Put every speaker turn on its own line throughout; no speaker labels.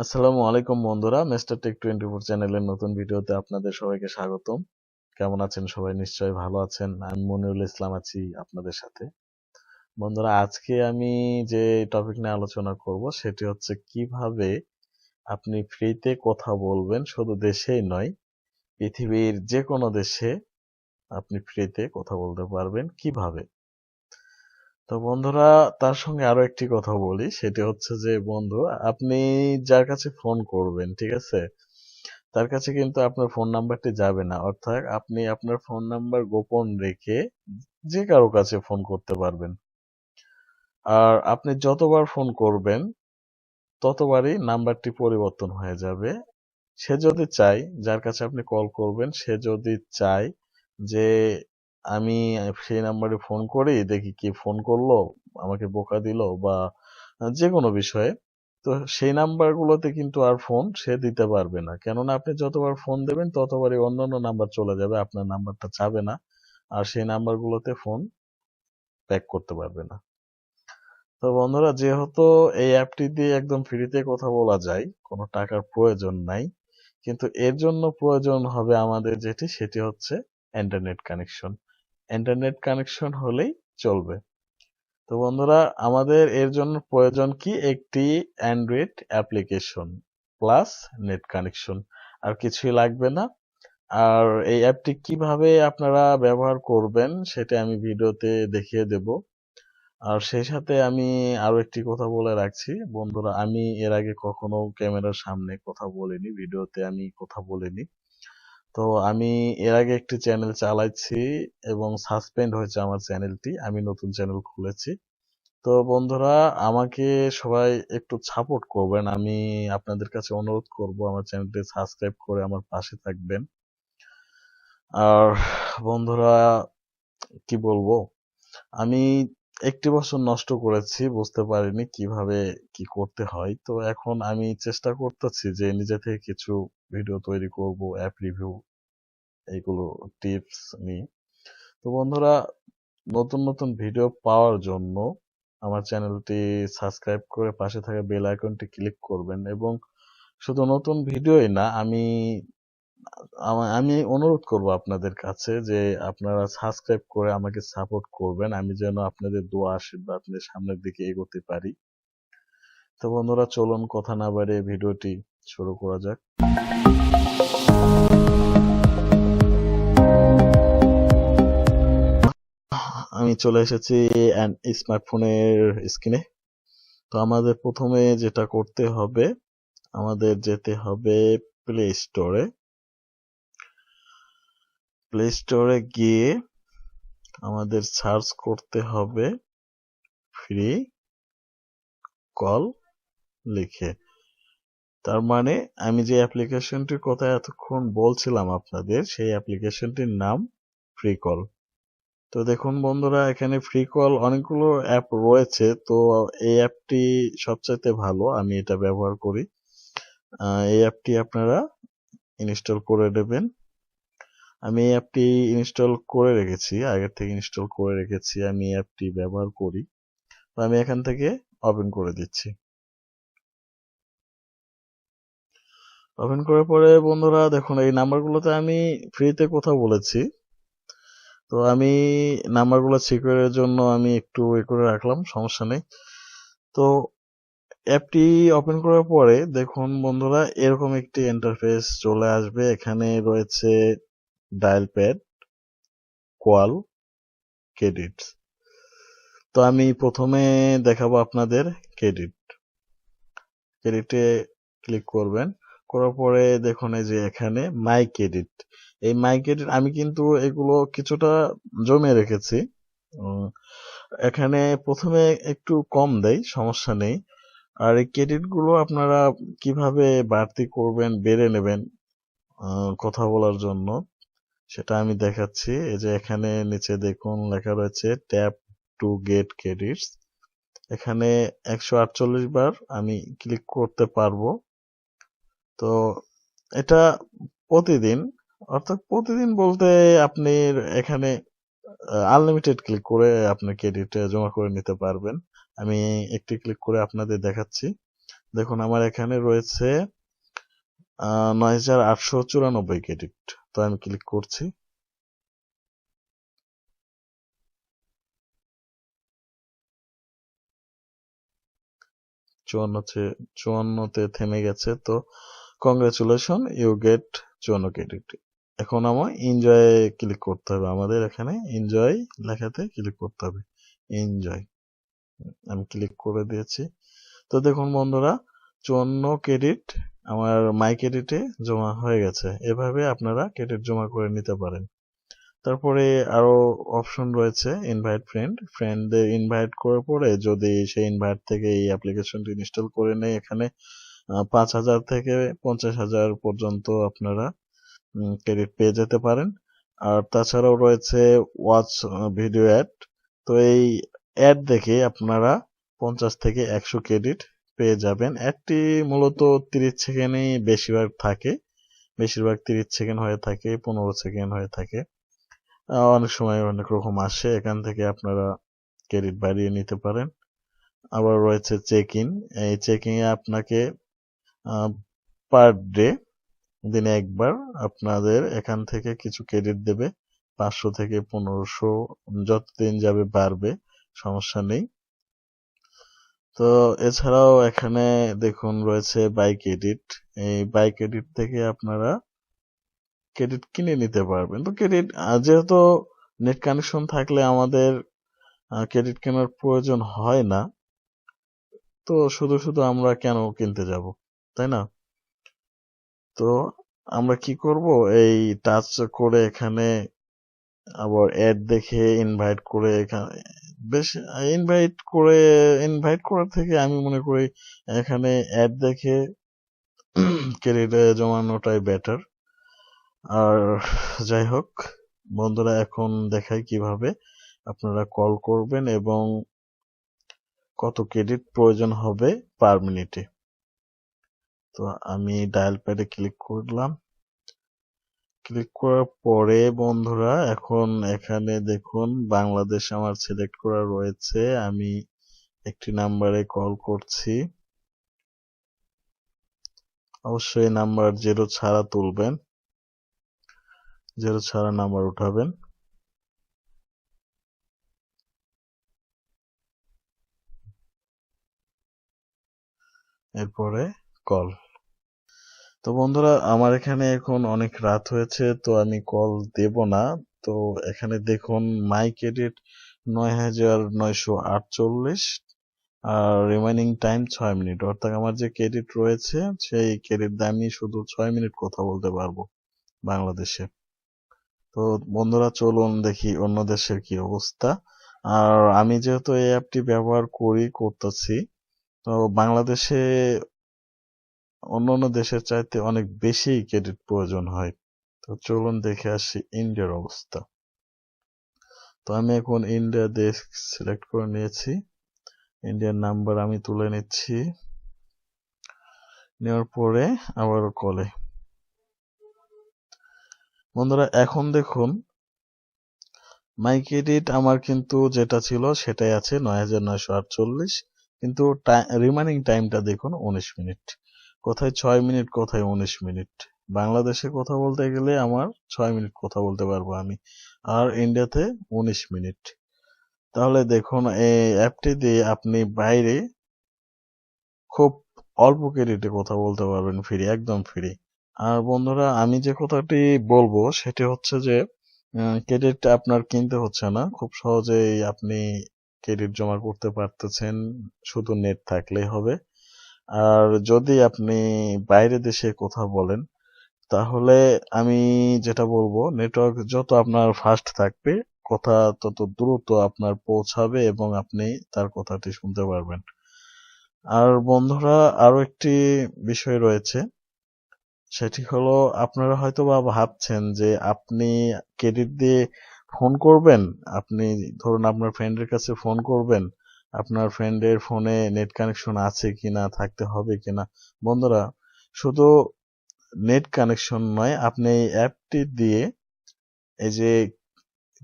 আসসালামু আলাইকুম বন্ধুরা, মিস্টার টেক 24 চ্যানেলের নতুন ভিডিওতে আপনাদের সবাইকে স্বাগতম। কেমন আছেন সবাই? নিশ্চয়ই ভালো আছেন। আমি মনিরুল ইসলাম আছি আপনাদের সাথে। বন্ধুরা, আজকে আমি যে টপিক নিয়ে আলোচনা করব সেটি হচ্ছে কিভাবে আপনি ফ্রিতে কথা বলবেন। শুধু দেশেই নয়, পৃথিবীর যে কোনো দেশে আপনি ফ্রিতে কথা বলতে পারবেন কিভাবে। তো বন্ধুরা, তার সঙ্গে আরো একটি কথা বলি, সেটি হচ্ছে যে বন্ধু, আপনি যার কাছে ফোন করবেন, ঠিক আছে, তার কাছে কিন্তু আপনার ফোন নাম্বারটি যাবে না। অর্থাৎ আপনি আপনার ফোন নাম্বার গোপন রেখে যে কারো কাছে ফোন করতে পারবেন। আর আপনি যতবার ফোন করবেন ততবারই নাম্বারটি পরিবর্তন হয়ে যাবে। সে যদি চায়, যার কাছে আপনি কল করবেন, সে যদি চায় যে আমি সেই নাম্বারে ফোন করি, দেখি কি ফোন করলো, আমাকে বোকা দিল বা যে কোনো বিষয়ে, তো সেই নাম্বারগুলোতে কিন্তু আর ফোন সে দিতে পারবে না। কেননা আপনি যতবার ফোন দেবেন ততবারই অন্যান্য নাম্বার চলে যাবে, আপনার নাম্বারটা যাবে না, আর সেই নাম্বারগুলোতে ফোন ব্যাক করতে পারবে না। তো বন্ধুরা, যেহেতু এই অ্যাপটি দিয়ে একদম ফ্রিতে কথা বলা যায়, কোনো টাকার প্রয়োজন নাই, কিন্তু এর জন্য প্রয়োজন হবে আমাদের যেটি, সেটি হচ্ছে ইন্টারনেট কানেকশন। ইন্টারনেট কানেকশন হলেই চলবে। তো বন্ধুরা, আমাদের এর জন্য প্রয়োজন কি? একটি Android application plus net connection, আর কিছুই লাগবে না। আর এই অ্যাপটি কিভাবে আপনারা ব্যবহার করবেন সেটা আমি ভিডিওতে দেখিয়ে দেব। আর সেই সাথে আমি আরো একটি কথা বলে রাখছি বন্ধুরা, আমি এর আগে কখনো ক্যামেরার সামনে কথা বলিনি, ভিডিওতে আমি কথা বলিনি। তো আমি এর আগে একটি চ্যানেল চালাচ্ছি এবং সাসপেন্ড হয়েছে আমার চ্যানেলটি, আমি নতুন চ্যানেল খুলেছি। তো বন্ধুরা, আমাকে সবাই একটু সাপোর্ট করবেন, আমি আপনাদের কাছে অনুরোধ করব আমার চ্যানেলটি সাবস্ক্রাইব করে আমার পাশে থাকবেন। আর বন্ধুরা, কি বলবো, আমি একটি বছর নষ্ট করেছি, বুঝতে পারিনি কিভাবে কি করতে হয়। তো এখন আমি চেষ্টা করতেছি যে নিজে থেকে কিছু ভিডিও তৈরি করব, অ্যাপ রিভিউ, এইগুলো টিপস নিয়ে। তো বন্ধুরা, নতুন নতুন ভিডিও পাওয়ার জন্য আমার চ্যানেলটি সাবস্ক্রাইব করে পাশে থাকা বেল আইকনটি ক্লিক করবেন। এবং শুধু নতুন ভিডিওই না, আমি অনুরোধ করব আপনাদের কাছে যে আপনারা সাবস্ক্রাইব করে আমাকে সাপোর্ট করবেন, আমি যেন আপনাদের দোয়া আশীর্বাদ নিয়ে সামনের দিকে এগোতে পারি। তো বন্ধুরা, চলুন কথা না বাড়িয়ে ভিডিওটি শুরু করা যাক। আমি চলে এসেছি স্মার্টফোনের স্ক্রিনে। তো আমাদের প্রথমে যেটা করতে হবে, আমাদের যেতে হবে প্লে স্টোরে। প্লে স্টোরে গিয়ে আমাদের সার্চ করতে হবে ফ্রি কল লিখে। তার মানে আমি যে অ্যাপ্লিকেশনটির কথা এতক্ষণ বলছিলাম আপনাদের, সেই অ্যাপ্লিকেশনটির নাম ফ্রি কল। তো দেখুন বন্ধুরা, এখানে ফ্রি কল অনেকগুলো অ্যাপ রয়েছে, তো এই অ্যাপটি সবচাইতে ভালো, আমি এটা ব্যবহার করি। এই অ্যাপটি আপনারা ইনস্টল করে নেবেন। আমি এই অ্যাপটি ইনস্টল করে রেখেছি, আগের থেকে ইনস্টল করে রেখেছি, আমি এই অ্যাপটি ব্যবহার করি। তো আমি এখান থেকে ওপেন করে দিচ্ছি। ওপেন করার পরে বন্ধুরা দেখুন, এই নাম্বারগুলোতে আমি ফ্রিতে কথা বলেছি। তো আমি নাম্বারগুলো সিকিউরের জন্য আমি একটু করে রাখলাম, সমস্যা নেই। তো অ্যাপটি ওপেন করার পরে দেখুন বন্ধুরা, এরকম একটি ইন্টারফেস চলে আসবে। এখানে রয়েছে ডায়াল প্যাড, কল, ক্রেডিটস। তো আমি প্রথমে দেখাবো আপনাদের ক্রেডিটে ক্লিক করবেন। করার পরে দেখুন এই যে এখানে মাই ক্রেডিট, এই মাই ক্রেডিট আমি কিন্তু এগুলো কিছুটা জমে রেখেছি। এখানে প্রথমে একটু কম দেয়, সমস্যা নেই। আর এই ক্রেডিট গুলো আপনারা কিভাবে বাড়তি করবেন, বেড়ে নেবেন কথা বলার জন্য, সেটা আমি দেখাচ্ছি। এই যে এখানে নিচে দেখুন লেখা রয়েছে ট্যাপ টু গেট ক্রেডিটস। এখানে 148 বার আমি ক্লিক করতে পারবো। তো এটা প্রতিদিন, অর্থাৎ প্রতিদিন বলতে আপনি এখানে আনলিমিটেড ক্লিক করে আপনি ক্রেডিট জমা করে নিতে পারবেন। আমি একটি ক্লিক করে আপনাদের দেখাচ্ছি। দেখুন আমার এখানে রয়েছে 9894 ক্রেডিট। তো আমি ক্লিক করছি। চুয়ান্নতে থেমে গেছে। তো কংগ্রেচুলেশন, ইউ গেট 54 ক্রেডিট। এখন আমার এনজয় ক্লিক করতে হবে। আমাদের এখানে এনজয় লেখাতে ক্লিক করতে হবে। এনজয় আমি ক্লিক করে দিয়েছি। তো দেখুন বন্ধুরা, 54 ক্রেডিট আমার মাই ক্রেডিটে জমা হয়ে গেছে। এভাবে আপনারা ক্রেডিট জমা করে নিতে পারেন। তারপরে আরো অপশন রয়েছে ইনভাইট ফ্রেন্ডদের ইনভাইট করার পরে যদি সেই ইনভাইট থেকে এই অ্যাপ্লিকেশনটি ইনস্টল করে নেয়, এখানে 5,000 থেকে 50,000 পর্যন্ত আপনারা ক্রেডিট পেয়ে যেতে পারেন। আর তাছাড়াও রয়েছে ওয়াচ ভিডিও অ্যাড। তো এই অ্যাড দেখে আপনারা 50 থেকে 100 ক্রেডিট পেয়ে যাবেন। অ্যাডটি মূলত 30 সেকেন্ডই বেশিরভাগ 30 সেকেন্ড হয়ে থাকে, 15 সেকেন্ড হয়ে থাকে। অনেক সময় অনেক রকম আসে, এখান থেকে আপনারা ক্রেডিট বাড়িয়ে নিতে পারেন। আবার রয়েছে চেক ইন। এই চেকিং এ আপনাকে পার ডে, দিনে একবার আপনাদের এখান থেকে কিছু ক্রেডিট দেবে। 500 থেকে 1500, যতদিন যাবে বাড়বে, সমস্যা নেই। তো এছাড়াও এখানে দেখুন রয়েছে বাই ক্রেডিট। এই বাই ক্রেডিট থেকে আপনারা ক্রেডিট কিনে নিতে পারবেন। তো ক্রেডিট যেহেতু নেট কানেকশন থাকলে আমাদের ক্রেডিট কেনার প্রয়োজন হয় না, তো শুধু আমরা কেন কিনতে যাব, তাই না? তো আমরা কি করব, এই টাচ করে এখানে আবার অ্যাড দেখে ইনভাইট করে এখানে বেশ ইনভাইট করার থেকে আমি মনে করি এখানে অ্যাড দেখে ক্রেডিট জমানোটাই বেটার। আর যাই হোক বন্ধুরা, এখন দেখাই কিভাবে আপনারা কল করবেন এবং কত ক্রেডিট প্রয়োজন হবে পার মিনিটে। তো আমি ডায়াল প্যাডে ক্লিক করলাম। ক্লিক করার পরে বন্ধুরা এখন এখানে দেখুন বাংলাদেশ আমার সিলেক্ট করা রয়েছে। আমি একটি নাম্বারে কল করছি। অবশ্যই নাম্বার 0 ছাড়া তুলবেন, 0 ছাড়া নাম্বার উঠাবেন। এরপরে কল। তো বন্ধুরা আমার এখানে এখন অনেক রাত হয়েছে, তো আমি কল দেব না। তো এখানে দেখুন মাই ক্রেডিট 9948, আর রিমাইনিং টাইম 6 মিনিট। অর্থাৎ আমার যে ক্রেডিট রয়েছে সেই ক্রেডিট দিয়ে আমি শুধু 6 মিনিট কথা বলতে পারবো বাংলাদেশে। তো বন্ধুরা চলুন দেখি অন্য দেশের কি অবস্থা। আর আমি যেহেতু এই অ্যাপটি ব্যবহার করতেছি, তো বাংলাদেশে অন্যান্য দেশের চাইতে অনেক বেশি ক্রেডিট প্রয়োজন হয়। তো চলুন দেখে আসি ইন্ডিয়ার অবস্থা। তো আমি এখন ইন্ডিয়া দেশ সিলেক্ট করে নিয়েছি। ইন্ডিয়ার নাম্বার আমি তুলে নিচ্ছি। নেওয়ার পরে আবার কলে। বন্ধুরা এখন দেখুন মাই ক্রেডিট আমার কিন্তু যেটা ছিল সেটাই আছে 9948, কিন্তু রিমাইনিং টাইমটা দেখুন 19 মিনিট। কোথায় 6 মিনিট, কোথায় 19 মিনিট। বাংলাদেশে কথা বলতে গেলে আমার 6 মিনিট কথা বলতে পারবো আমি, আর ইন্ডিয়াতে 19 মিনিট। তাহলে দেখুন এই অ্যাপটি দিয়ে আপনি বাইরে খুব অল্প ক্রেডিটে কথা বলতে পারবেন, ফ্রি, একদম ফ্রি। আর বন্ধুরা আমি যে কথাটি বলবো সেটি হচ্ছে যে ক্রেডিট আপনার কিনতে হচ্ছে না, খুব সহজেই আপনি ক্রেডিট জমা করতে পারতেছেন, শুধু নেট থাকলেই হবে। আর যদি আপনি বাইরে দেশে কথা বলেন তাহলে আমি যেটা বলবো, নেটওয়ার্ক যত আপনার ফাস্ট থাকবে কথা তত দ্রুত আপনার পৌঁছাবে এবং আপনি তার কথাটি শুনতে পারবেন। আর বন্ধুরা আরো একটি বিষয় রয়েছে, সেটি হলো আপনারা হয়তো বা ভাবছেন যে আপনি ক্রেডিট দিয়ে ফোন করবেন। আপনি ধরুন আপনার ফ্রেন্ডের কাছে ফোন করবেন, আপনার ফ্রেন্ডের ফোনে নেট কানেকশন আছে কিনা, থাকতে হবে কিনা। বন্ধুরা শুধু নেট কানেকশন নয়, আপনি এই অ্যাপটি দিয়ে এই যে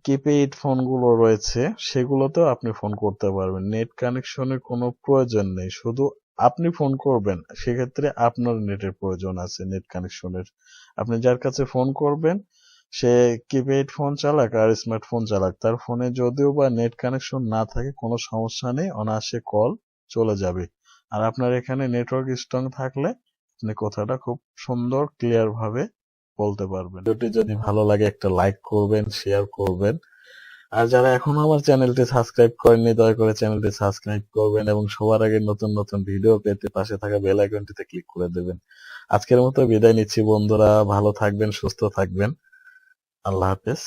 কিপ্যাড ফোনগুলো রয়েছে সেগুলোতেও আপনি ফোন করতে পারবেন। নেট কানেকশনের কোনো প্রয়োজন নেই, শুধু আপনি ফোন করবেন, সেক্ষেত্রে আপনার নেটের প্রয়োজন আছে, নেট কানেকশনের। আপনি যার কাছে ফোন করবেন সে কিপ্যাড ফোন চালাক আর স্মার্টফোন চালাক, তার ফোনে যদিও বা নেট কানেকশন না থাকে কোনো সমস্যা নেই, অনায়াসে কল চলে যাবে। আর আপনার এখানে নেটওয়ার্ক স্ট্রং থাকলে আপনি কথাটা খুব সুন্দর ক্লিয়ার ভাবে বলতে পারবেন। ভিডিওটি যদি ভালো লাগে একটা লাইক করবেন, শেয়ার করবেন। আর যারা এখনো আমার চ্যানেলটি সাবস্ক্রাইব করেননি দয়া করে চ্যানেলটি সাবস্ক্রাইব করবেন এবং সবার আগে নতুন নতুন ভিডিও পেতে পাশে থাকা বেল আইকনটিতে ক্লিক করে দেবেন। আজকের মতো বিদায় নিচ্ছি বন্ধুরা, ভালো থাকবেন, সুস্থ থাকবেন। আল্লাহ হাফেজ।